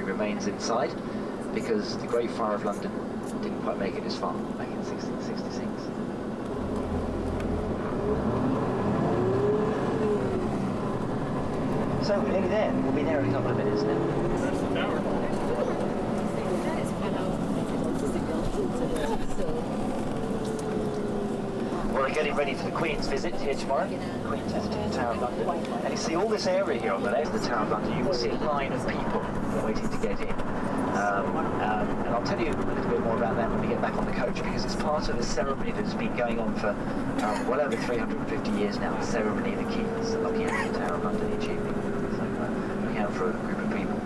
remains inside because the Great Fire of London didn't quite make it as far back in 1666. So we're nearly there. We'll be there in a couple of minutes now. That's the tower. Well, we're getting ready for the Queen's visit here tomorrow. Queen's visit to the Tower of London. And you see all this area here on the left of the Tower of London, you will see a line of people waiting to get in. And I'll tell you a little bit more about that when we get back on the coach, because it's part of a ceremony that's been going on for well over 350 years now. The ceremony of the Keys, looking out the Tower of London each evening. So looking out for a group of people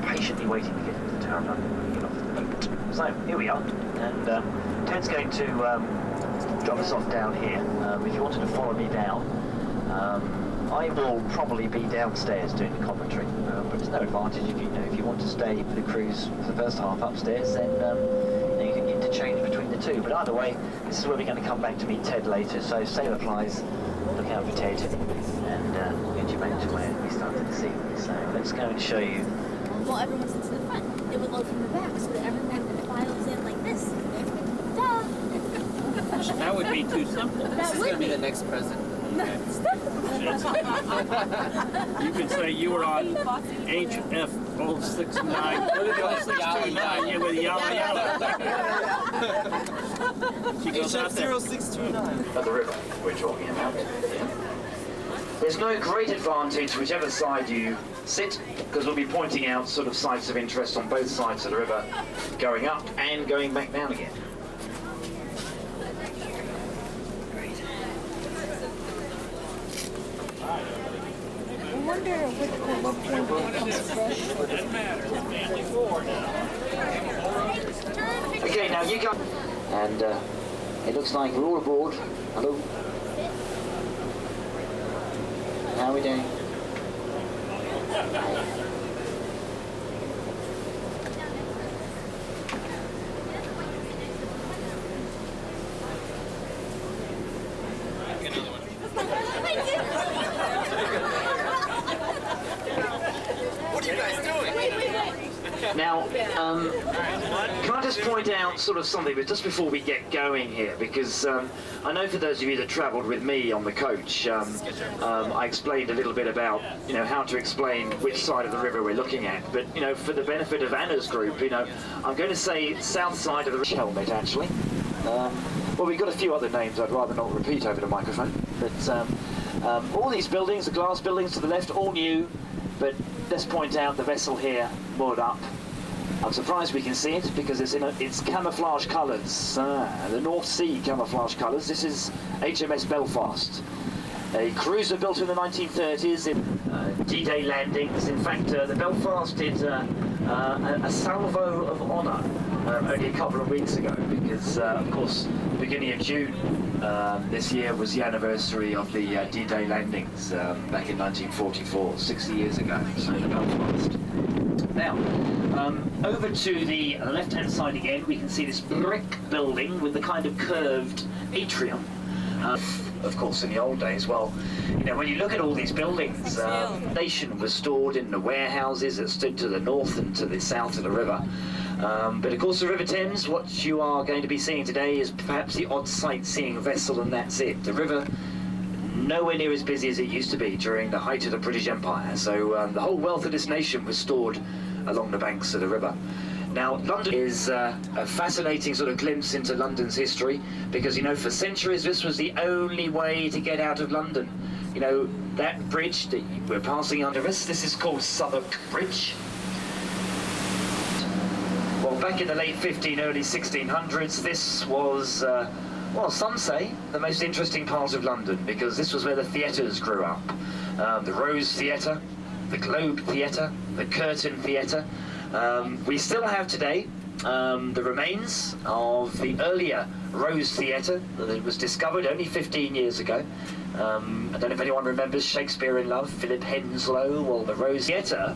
patiently waiting to get into the Tower of London when we get off the boat. So here we are, and Ted's going to drop us off down here. If you wanted to follow me down, I will probably be downstairs doing the commentary, but there's no advantage if you want to stay for the cruise for the first half upstairs, then you can interchange between the two. But either way, this is where we're going to come back to meet Ted later. So same applies. Look out for Ted, and we'll get you back to where we started this evening. So let's go and show you. Well, everyone sits in the front. It would load from the back, so that everyone files in like this. Duh! That would be too simple. This is going to be the next president. You could say you were on HF 069. 069, yeah, with yellow. She goes out there. HF 0629. At the river we're talking about. There's no great advantage whichever side you sit, because we'll be pointing out sort of sites of interest on both sides of the river, going up and going back down again. I wonder what point becomes fresh. Doesn't matter. It's family four now. Okay, now you go. And it looks like we're all aboard. Hello. How are we doing? What are you guys doing? Now, can I just point out sort of something, but just before we get going here, because I know for those of you that travelled with me on the coach, I explained a little bit about, how to explain which side of the river we're looking at. But, for the benefit of Anna's group, I'm going to say south side of the helmet, actually. Well, we've got a few other names I'd rather not repeat over the microphone. But all these buildings, the glass buildings to the left, all new. But let's point out the vessel here moored up. I'm surprised we can see it because it's camouflage colours, the North Sea camouflage colours. This is HMS Belfast, a cruiser built in the 1930s in D-Day landings. In fact, the Belfast did a salvo of honour only a couple of weeks ago because, of course, the beginning of June this year was the anniversary of the D-Day landings back in 1944, 60 years ago. So the Belfast. Now, over to the left-hand side again, we can see this brick building with the kind of curved atrium. Of course, in the old days, well, when you look at all these buildings, nation was stored in the warehouses that stood to the north and to the south of the river. But of course, the River Thames, what you are going to be seeing today is perhaps the odd sightseeing vessel, and that's it. The river, nowhere near as busy as it used to be during the height of the British Empire. So the whole wealth of this nation was stored along the banks of the river. Now, London is a fascinating sort of glimpse into London's history because, for centuries this was the only way to get out of London. That bridge that we're passing under us, this is called Southwark Bridge. Well, back in the late 1500s, early 1600s, this was, well, some say, the most interesting part of London because this was where the theatres grew up. The Rose Theatre, the Globe Theatre, the Curtain Theatre. We still have today the remains of the earlier Rose Theatre that was discovered only 15 years ago. I don't know if anyone remembers Shakespeare in Love, Philip Henslowe. Well, the Rose Theatre,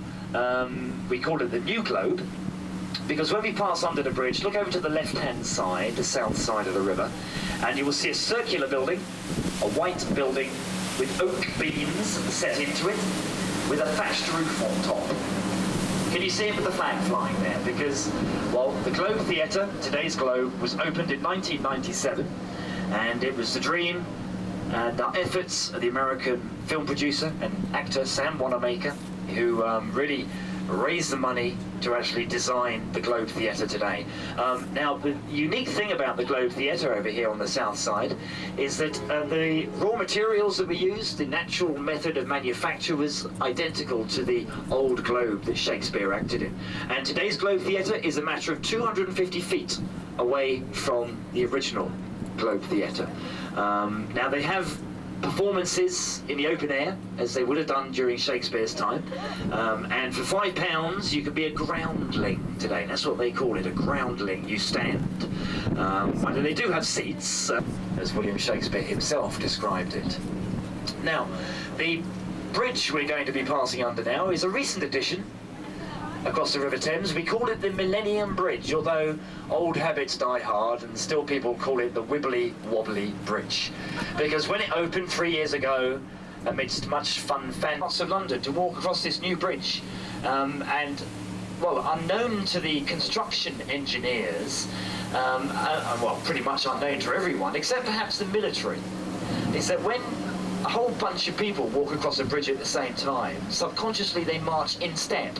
we called it the New Globe, because when we pass under the bridge, look over to the left-hand side, the south side of the river, and you will see a circular building, a white building with oak beams set into it. with a thatched roof on top. Can you see it with the flag flying there? Because, well, the Globe Theatre, today's Globe, was opened in 1997, and it was the dream and the efforts of the American film producer and actor Sam Wanamaker, who really raised the money to actually design the Globe Theatre today. Now, the unique thing about the Globe Theatre over here on the south side is that the raw materials that we used, the natural method of manufacture, was identical to the old Globe that Shakespeare acted in. And today's Globe Theatre is a matter of 250 feet away from the original Globe Theatre. Now, they have performances in the open air, as they would have done during Shakespeare's time, and for £5 you could be a groundling today. That's what they call it, a groundling. You stand. But they do have seats, as William Shakespeare himself described it. Now, the bridge we're going to be passing under now is a recent addition across the River Thames. We call it the Millennium Bridge, although old habits die hard and still people call it the Wibbly Wobbly Bridge. Because when it opened 3 years ago, amidst much fun parts of London, to walk across this new bridge, and, well, unknown to the construction engineers, well, pretty much unknown to everyone, except perhaps the military, is that when a whole bunch of people walk across a bridge at the same time, subconsciously they march in step.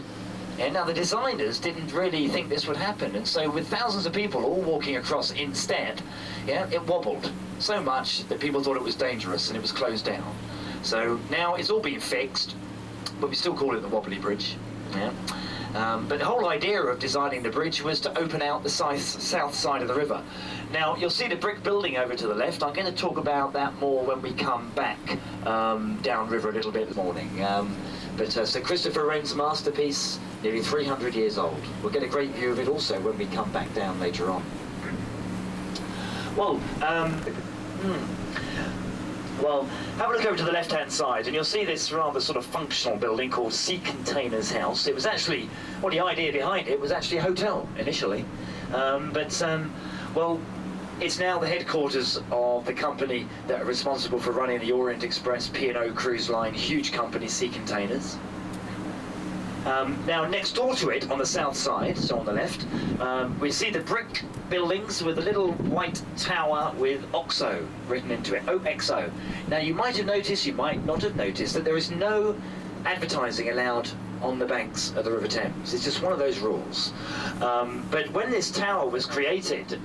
And now the designers didn't really think this would happen, and so with thousands of people all walking across in step, yeah, it wobbled so much that people thought it was dangerous and it was closed down. So now it's all been fixed, but we still call it the Wobbly Bridge. Yeah. But the whole idea of designing the bridge was to open out the south side of the river. Now, you'll see the brick building over to the left. I'm going to talk about that more when we come back downriver a little bit in the morning. But Sir Christopher Wren's masterpiece, nearly 300 years old. We'll get a great view of it also when we come back down later on. Well, well, have a look over to the left-hand side, and you'll see this rather sort of functional building called Sea Containers House. It was actually, well, the idea behind it was actually a hotel initially, well, it's now the headquarters of the company that are responsible for running the Orient Express P&O cruise line, huge company, Sea Containers. Now, next door to it, on the south side, so on the left, we see the brick buildings with a little white tower with OXO written into it, OXO. Now, you might have noticed, you might not have noticed, that there is no advertising allowed on the banks of the River Thames. It's just one of those rules. But when this tower was created,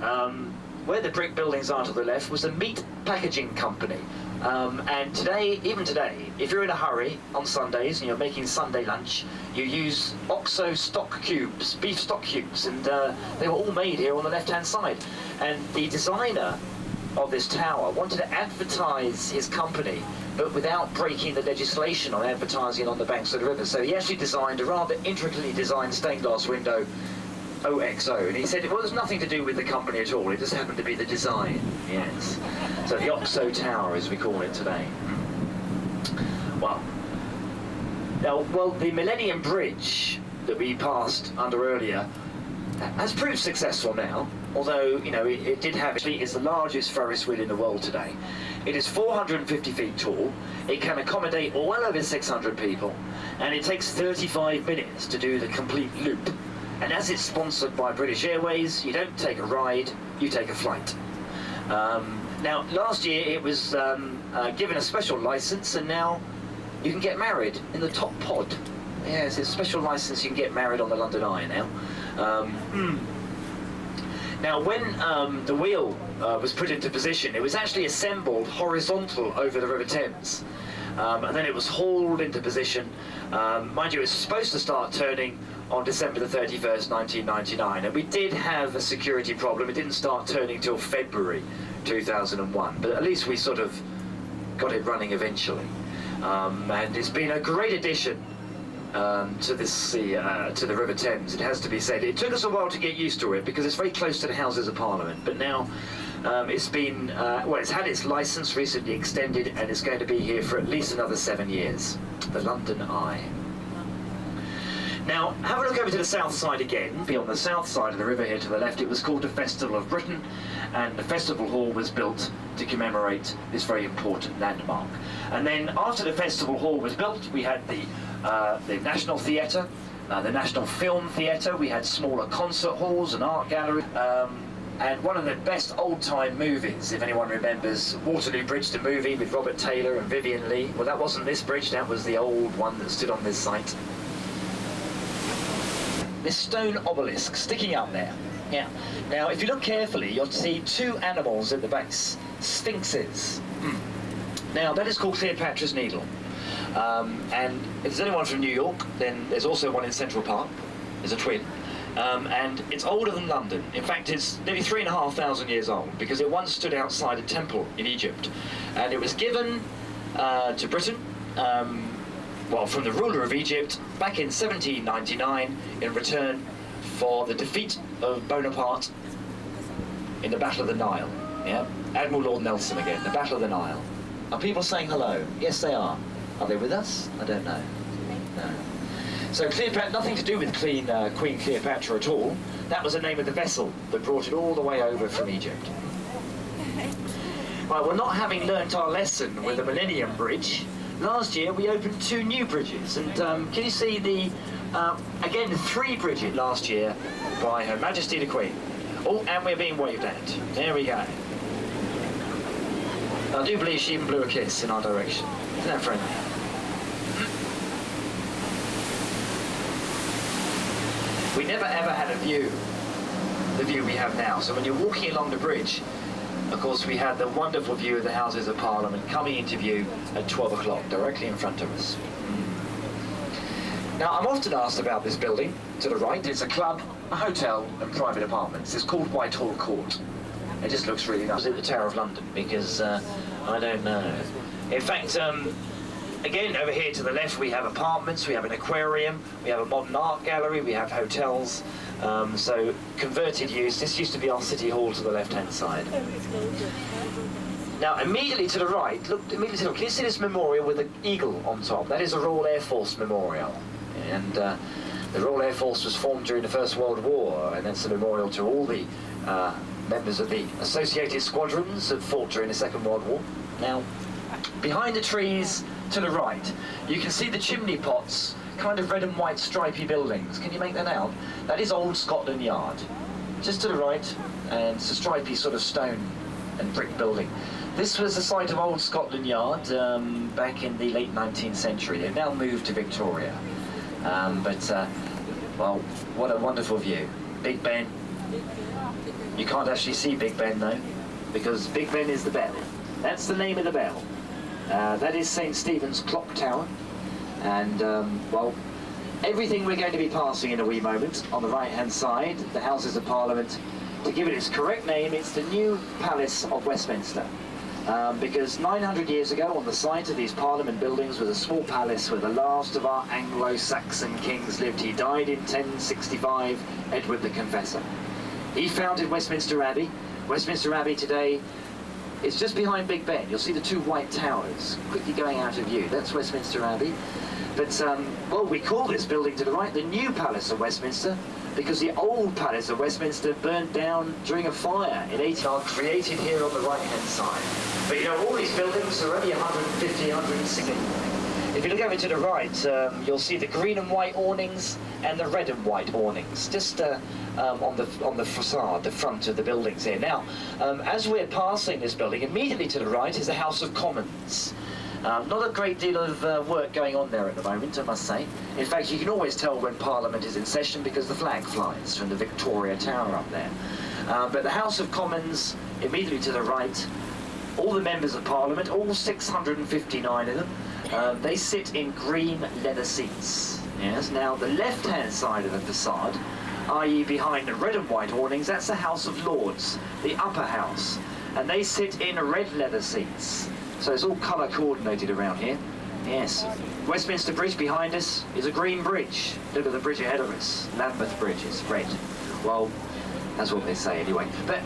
where the brick buildings are to the left was a meat packaging company. And today, even today, if you're in a hurry on Sundays and you're making Sunday lunch, you use OXO stock cubes, beef stock cubes, and they were all made here on the left-hand side. And the designer of this tower wanted to advertise his company, but without breaking the legislation on advertising on the banks of the river. So he actually designed a rather intricately designed stained glass window, OXO, and he said it was nothing to do with the company at all, it just happened to be the design, yes. So the OXO Tower, as we call it today. Well, now, well, the Millennium Bridge that we passed under earlier has proved successful now, although, you know, it did have, actually, it's the largest Ferris wheel in the world today. It is 450 feet tall, it can accommodate well over 600 people, and it takes 35 minutes to do the complete loop. And as it's sponsored by British Airways, you don't take a ride, you take a flight. Now, last year it was given a special license, and now you can get married in the top pod. Yes, it's a special license, you can get married on the London Eye now. Now, when the wheel was put into position, it was actually assembled horizontal over the River Thames. And then it was hauled into position. Mind you, it was supposed to start turning on December the 31st, 1999, and we did have a security problem. It didn't start turning till February 2001, but at least we sort of got it running eventually. And it's been a great addition to this to the River Thames, it has to be said. It took us a while to get used to it because it's very close to the Houses of Parliament, but now it's been, well, it's had its licence recently extended, and it's going to be here for at least another 7 years. The London Eye. Now, have a look over to the south side again. Be on the south side of the river here to the left. It was called the Festival of Britain, and the Festival Hall was built to commemorate this very important landmark. And then after the Festival Hall was built, we had the the National Theatre, the National Film Theatre. We had smaller concert halls and art galleries. And one of the best old-time movies, if anyone remembers, Waterloo Bridge, the movie with Robert Taylor and Vivien Leigh. Well, that wasn't this bridge, that was the old one that stood on this site. This stone obelisk sticking up there. Yeah. Now, if you look carefully, you'll see two animals at the base, sphinxes. Now, that is called Cleopatra's Needle. And if there's anyone from New York, then there's also one in Central Park. There's a twin. And it's older than London. In fact, it's nearly 3,500 years old because it once stood outside a temple in Egypt. And it was given to Britain, well, from the ruler of Egypt back in 1799 in return for the defeat of Bonaparte in the Battle of the Nile. Yeah, Admiral Lord Nelson again, the Battle of the Nile. Are people saying hello? Yes, they are. Are they with us? I don't know. No. So Cleopatra, nothing to do with Queen Cleopatra at all. That was the name of the vessel that brought it all the way over from Egypt. Well, we're not having learnt our lesson with the Millennium Bridge. Last year we opened 2 new bridges, and can you see the, again, 3 bridges last year by Her Majesty the Queen. Oh, and we're being waved at. There we go. I do believe she even blew a kiss in our direction. Isn't that friendly? We never ever had a view, the view we have now. So when you're walking along the bridge, of course we had the wonderful view of the Houses of Parliament coming into view at 12 o'clock, directly in front of us. Now I'm often asked about this building to the right. It's a club, a hotel and private apartments. It's called Whitehall Court. It just looks really nice. At the Tower of London because I don't know. In fact, again, over here to the left, we have apartments, we have an aquarium, we have a modern art gallery, we have hotels. So converted use. This used to be our city hall to the left-hand side. Now, immediately to the right, look, immediately to the right, can you see this memorial with an eagle on top? That is a Royal Air Force memorial. And the Royal Air Force was formed during the First World War, and that's a memorial to all the members of the associated squadrons that fought during the Second World War. Now, behind the trees to the right, you can see the chimney pots, kind of red and white stripy buildings. Can you make that out? That is Old Scotland Yard. Just to the right, and it's a stripy sort of stone and brick building. This was the site of Old Scotland Yard back in the late 19th century. They've now moved to Victoria. Well, what a wonderful view. Big Ben. You can't actually see Big Ben though, because Big Ben is the bell. That's the name of the bell. That is St. Stephen's Clock Tower. And, well, everything we're going to be passing in a wee moment on the right-hand side, the Houses of Parliament, to give it its correct name, it's the new Palace of Westminster. Because 900 years ago, on the site of these Parliament buildings was a small palace where the last of our Anglo-Saxon kings lived. He died in 1065, Edward the Confessor. He founded Westminster Abbey. Westminster Abbey today is just behind Big Ben. You'll see the 2 white towers quickly going out of view. That's Westminster Abbey. But, well, we call this building to the right the new Palace of Westminster because the old Palace of Westminster burnt down during a fire in 1800, created here on the right-hand side. But, you know, all these buildings are only 150, 160. If you look over to the right, you'll see the green and white awnings and the red and white awnings, just on the facade, the front of the buildings here. Now, as we're passing this building, immediately to the right is the House of Commons. Not a great deal of work going on there at the moment, I must say. In fact, you can always tell when Parliament is in session because the flag flies from the Victoria Tower up there. But the House of Commons, immediately to the right, all the members of Parliament, all 659 of them, they sit in green leather seats. Yes. Now, the left-hand side of the facade, i.e. behind the red and white awnings, that's the House of Lords, the upper house. And they sit in red leather seats. So it's all colour coordinated around here. Yes. Westminster Bridge behind us is a green bridge. Look at the bridge ahead of us. Lambeth Bridge is red. Well, that's what they say anyway. But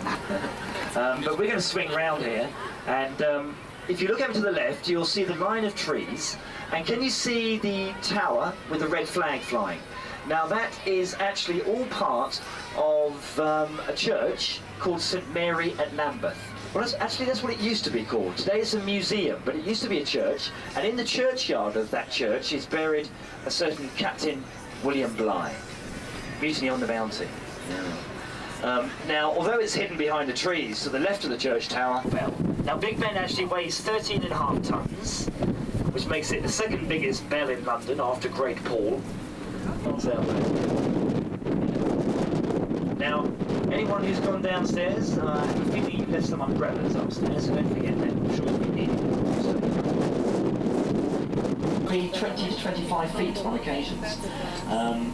we're going to swing round here. And if you look over to the left, you'll see the line of trees. And can you see the tower with the red flag flying? Now that is actually all part of a church called St Mary at Lambeth. Well, that's what it used to be called. Today it's a museum, but it used to be a church, and in the churchyard of that church is buried a certain Captain William Bligh, Mutiny on the Bounty. Now, although it's hidden behind the trees to the left of the church tower, now Big Ben actually weighs 13.5 tons, which makes it the second biggest bell in London after Great Paul. What's out there? Now, anyone who's gone downstairs, I have a feeling you've left some umbrellas upstairs, so don't forget them. I'm sure you'll be needing them. Be 20 to 25 feet on occasions.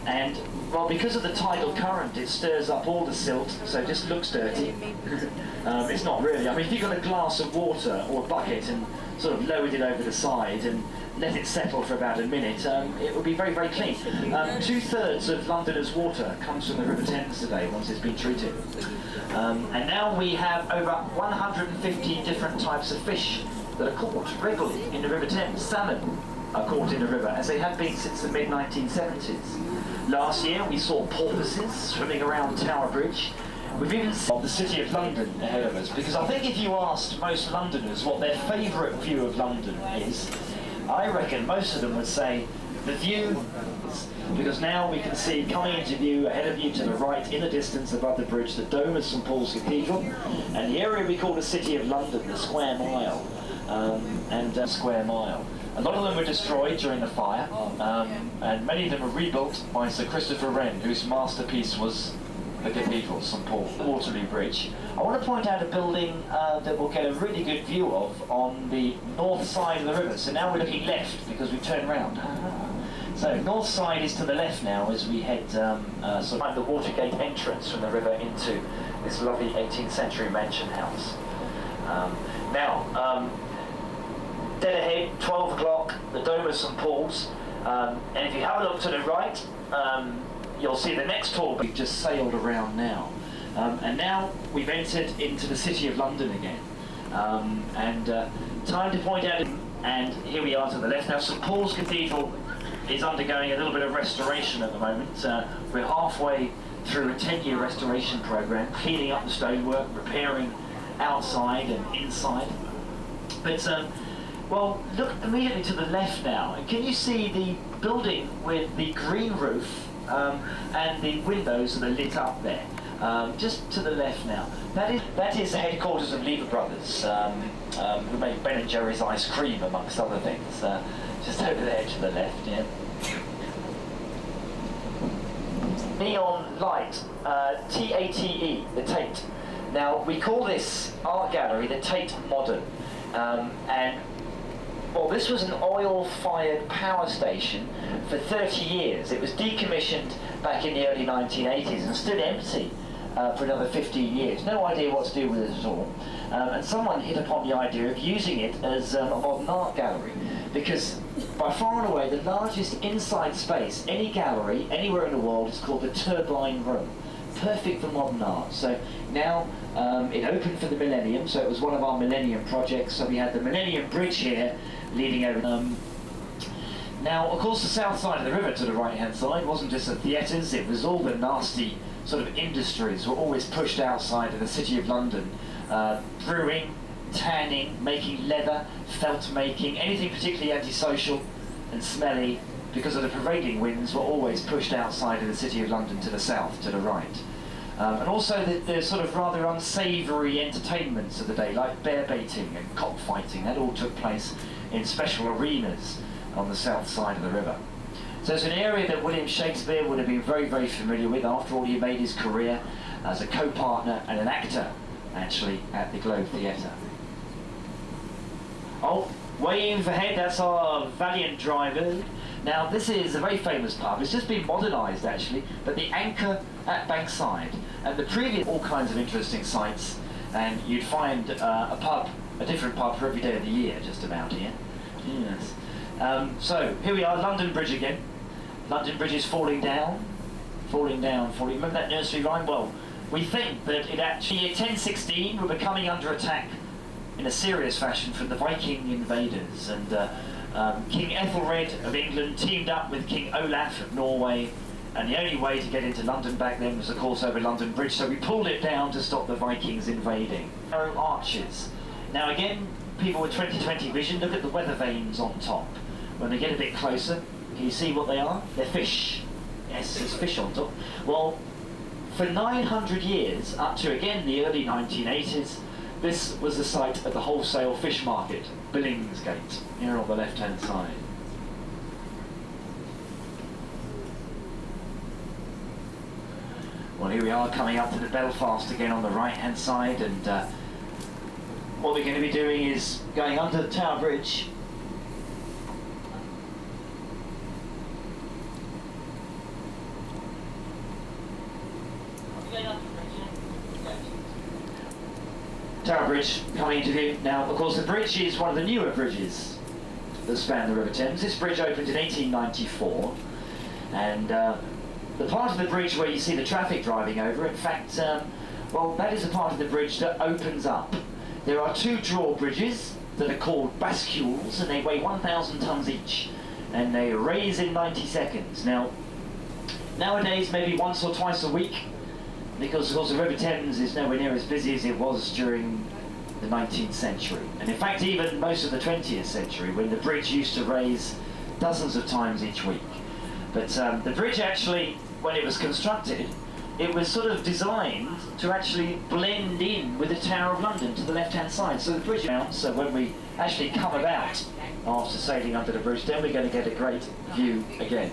And, well, because of the tidal current, it stirs up all the silt, so it just looks dirty. It's not really. I mean, if you've got a glass of water or a bucket and sort of lowered it over the side and let it settle for about a minute, it will be very, very clean. 2/3 of Londoners' water comes from the River Thames today, once it's been treated. And now we have over 150 different types of fish that are caught regularly in the River Thames. Salmon are caught in the river, as they have been since the mid-1970s. Last year we saw porpoises swimming around Tower Bridge. We've even seen the City of London ahead of us, because I think if you asked most Londoners what their favourite view of London is, I reckon most of them would say the view, because now we can see coming into view, ahead of you to the right, in the distance above the bridge, the dome of St Paul's Cathedral, and the area we call the City of London, the Square Mile, Square Mile. A lot of them were destroyed during the fire, and many of them were rebuilt by Sir Christopher Wren, whose masterpiece was the Cathedral, St Paul, Waterloo Bridge. I want to point out a building that we'll get a really good view of on the north side of the river. So now we're looking left because we've turned round. So north side is to the left now as we head sort of the Watergate entrance from the river into this lovely 18th century mansion house. Dead ahead, 12 o'clock, the Dome of St Paul's, and if you have a look to the right, you'll see the next tall we've just sailed around now. And now we've entered into the City of London again. Time to point out, and here we are to the left. Now St Paul's Cathedral is undergoing a little bit of restoration at the moment. We're halfway through a 10-year restoration programme, cleaning up the stonework, repairing outside and inside. But well, look immediately to the left now, and can you see the building with the green roof and the windows that are lit up there? Just to the left now. That is the headquarters of Lever Brothers, who make Ben & Jerry's ice cream, amongst other things. Just over there to the left, yeah. Neon light, T-A-T-E, the Tate. Now, we call this art gallery the Tate Modern, and well, this was an oil-fired power station for 30 years. It was decommissioned back in the early 1980s and stood empty for another 15 years. No idea what to do with it at all. And someone hit upon the idea of using it as a modern art gallery, because by far and away the largest inside space, any gallery, anywhere in the world, is called the Turbine Room. Perfect for modern art. So now it opened for the Millennium, so it was one of our Millennium projects. So we had the Millennium Bridge here leading over. Now, of course, the south side of the river to the right-hand side wasn't just the theatres, it was all the nasty sort of industries were always pushed outside of the City of London. Brewing, tanning, making leather, felt making, anything particularly antisocial and smelly because of the prevailing winds were always pushed outside of the City of London to the south, to the right. And also the sort of rather unsavoury entertainments of the day, like bear baiting and cockfighting, that all took place in special arenas on the south side of the river. So it's an area that William Shakespeare would have been very, very familiar with. After all, he made his career as a co-partner and an actor, actually, at the Globe Theatre. Oh, way in for head, that's our Valiant driver. Now, this is a very famous pub. It's just been modernised, actually, but the Anchor at Bankside. And the previous, all kinds of interesting sites, and you'd find a different pub for every day of the year, just about here. Yes. So, here we are, London Bridge again. London Bridge is falling down, falling down, falling. Remember that nursery rhyme? Well, we think that it actually, in 1016, we were coming under attack in a serious fashion from the Viking invaders, and King Ethelred of England teamed up with King Olaf of Norway And the only way to get into London back then was, of course, over London Bridge, so we pulled it down to stop the Vikings invading. Narrow arches. Now again, people with 20/20 vision, look at the weather vanes on top. When they get a bit closer, can you see what they are? They're fish. Yes, there's fish on top. Well, for 900 years, up to again the early 1980s, this was the site of the wholesale fish market, Billingsgate, here on the left-hand side. Well, here we are coming up to the Belfast again on the right-hand side, and what we're going to be doing is going under the Tower Bridge. Tower Bridge coming into view. Now, of course, the bridge is one of the newer bridges that span the River Thames. This bridge opened in 1894, and the part of the bridge where you see the traffic driving over, in fact, well, that is the part of the bridge that opens up. There are two drawbridges that are called bascules, and they weigh 1,000 tons each, and they raise in 90 seconds. Now, nowadays, maybe once or twice a week, because of course the River Thames is nowhere near as busy as it was during the 19th century. And in fact, even most of the 20th century, when the bridge used to raise dozens of times each week. But the bridge actually, when it was constructed, it was sort of designed to actually blend in with the Tower of London to the left-hand side. So the bridge mounts, so when we actually come about after sailing under the bridge, then we're going to get a great view again.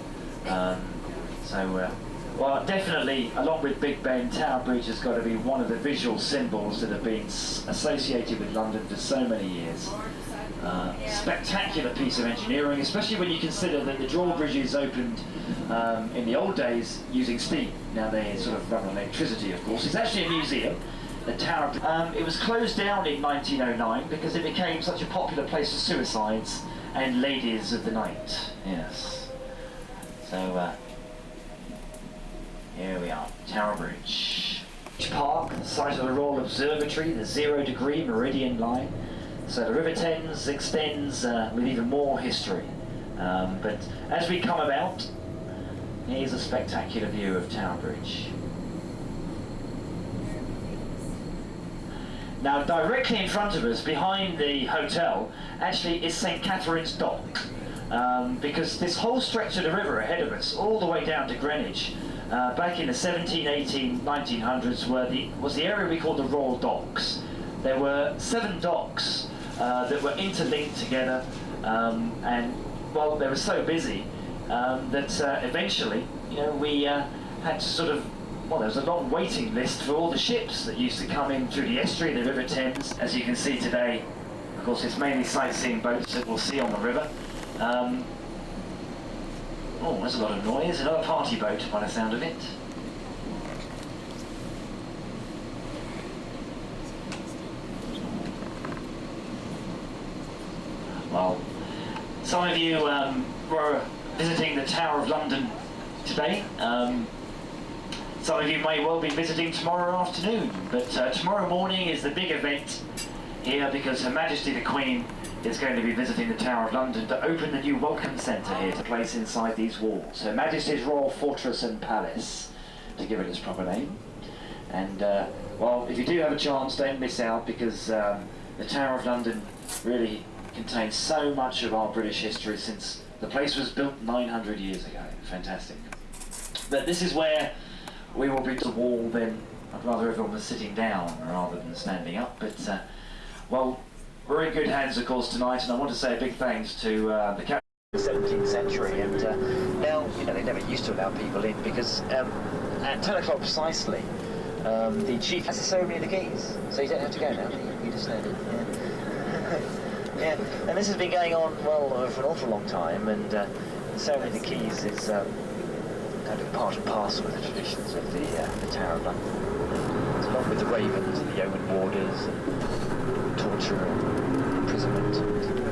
Well, definitely, along with Big Ben, Tower Bridge has got to be one of the visual symbols that have been associated with London for so many years. Spectacular piece of engineering, especially when you consider that the drawbridges opened in the old days using steam. Now they sort of run on electricity, of course. It's actually a museum, the Tower. It was closed down in 1909 because it became such a popular place for suicides and ladies of the night. Yes. So here we are, Tower Bridge. Park, the site of the Royal Observatory, the 0-degree meridian line. So the River Thames extends with even more history. But as we come about, here's a spectacular view of Tower Bridge. Now directly in front of us, behind the hotel, actually is St. Catherine's Dock. Because this whole stretch of the river ahead of us, all the way down to Greenwich, back in the 17, 18, 1900s was the area we called the Royal Docks. There were 7 docks that were interlinked together, and well, they were so busy that eventually, you know, we had to sort of, well, there was a long waiting list for all the ships that used to come in through the estuary of the River Thames. As you can see today, of course, it's mainly sightseeing boats that we'll see on the river. Oh, there's a lot of noise. Another party boat by the sound of it. Well, some of you were visiting the Tower of London today. Some of you may well be visiting tomorrow afternoon, but tomorrow morning is the big event here because Her Majesty the Queen is going to be visiting the Tower of London to open the new Welcome Centre here to place inside these walls. Her Majesty's Royal Fortress and Palace, to give it its proper name. And, well, if you do have a chance, don't miss out because the Tower of London really contains so much of our British history since the place was built 900 years ago. Fantastic. But this is where we will bring the wall then. I'd rather everyone was sitting down rather than standing up, but, well, we're in good hands, of course, tonight, and I want to say a big thanks to the captain of the 17th century. And now, you know, they never used to allow people in because at 10 o'clock precisely, the chief has to show me the keys, so you don't have to go now. You just know. Yeah. Yeah, and this has been going on well for an awful long time, and ceremony of the keys is kind of part and parcel of the traditions of the Tower of London. It's along with the ravens and the yeoman warders, and torture and imprisonment.